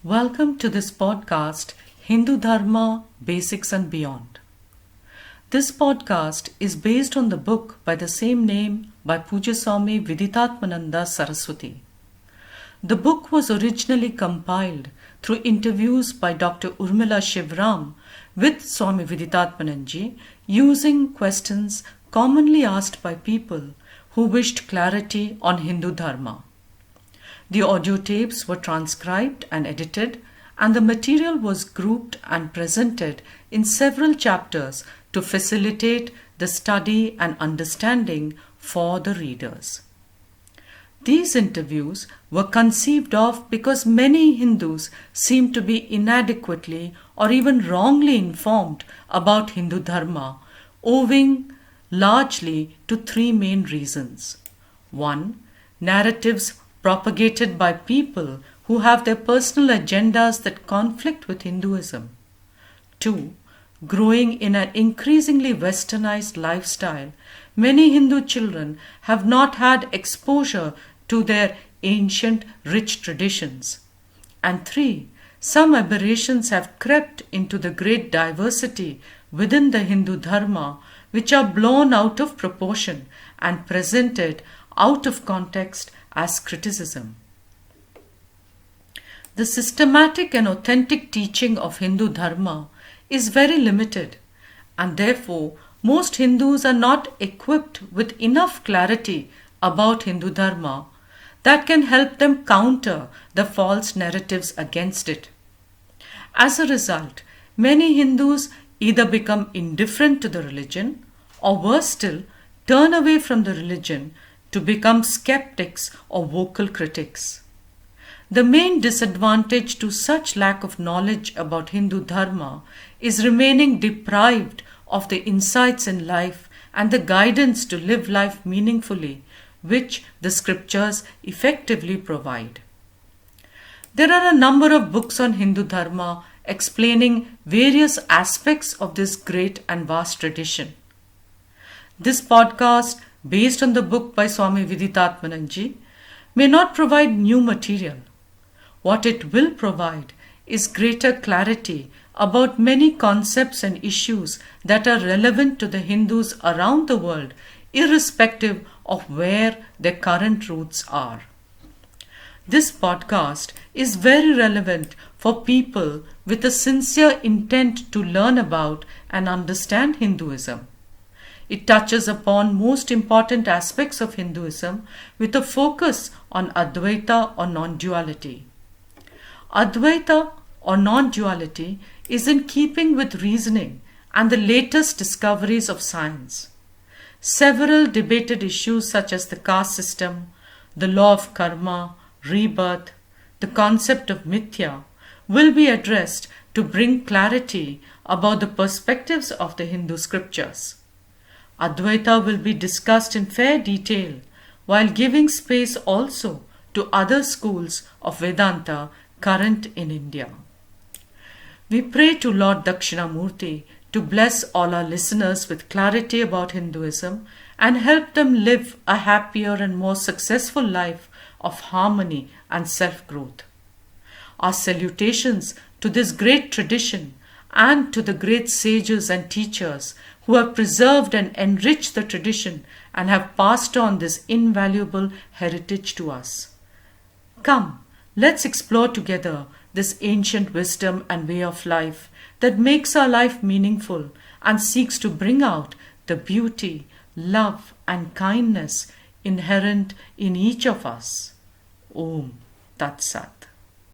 Welcome to this podcast, Hindu Dharma, Basics and Beyond. This podcast is based on the book by the same name by Pujya Swami Viditatmananda Saraswati. The book was originally compiled through interviews by Dr. Urmila Shivram with Swami Viditatmananji using questions commonly asked by people who wished clarity on Hindu Dharma. The audio tapes were transcribed and edited, and the material was grouped and presented in several chapters to facilitate the study and understanding for the readers. These interviews were conceived of because many Hindus seem to be inadequately or even wrongly informed about Hindu Dharma, owing largely to three main reasons. 1. Narratives propagated by people who have their personal agendas that conflict with Hinduism. 2. Growing in an increasingly westernized lifestyle, many Hindu children have not had exposure to their ancient rich traditions. And 3. Some aberrations have crept into the great diversity within the Hindu Dharma, which are blown out of proportion and presented out of context as criticism. The systematic and authentic teaching of Hindu Dharma is very limited, and therefore most Hindus are not equipped with enough clarity about Hindu Dharma that can help them counter the false narratives against it. As a result, many Hindus either become indifferent to the religion or, worse still, turn away from the religion to become skeptics or vocal critics. The main disadvantage to such lack of knowledge about Hindu Dharma is remaining deprived of the insights in life and the guidance to live life meaningfully, which the scriptures effectively provide. There are a number of books on Hindu Dharma explaining various aspects of this great and vast tradition. This podcast, based on the book by Swami Viditatmananji, may not provide new material. What it will provide is greater clarity about many concepts and issues that are relevant to the Hindus around the world, irrespective of where their current roots are. This podcast is very relevant for people with a sincere intent to learn about and understand Hinduism. It touches upon most important aspects of Hinduism with a focus on Advaita or non-duality. Advaita or non-duality is in keeping with reasoning and the latest discoveries of science. Several debated issues such as the caste system, the law of karma, rebirth, the concept of mithya will be addressed to bring clarity about the perspectives of the Hindu scriptures. Advaita will be discussed in fair detail while giving space also to other schools of Vedanta current in India. We pray to Lord Dakshinamurti to bless all our listeners with clarity about Hinduism and help them live a happier and more successful life of harmony and self-growth. Our salutations to this great tradition and to the great sages and teachers who have preserved and enriched the tradition and have passed on this invaluable heritage to us. Come, let's explore together this ancient wisdom and way of life that makes our life meaningful and seeks to bring out the beauty, love, and kindness inherent in each of us. Om Tat Sat.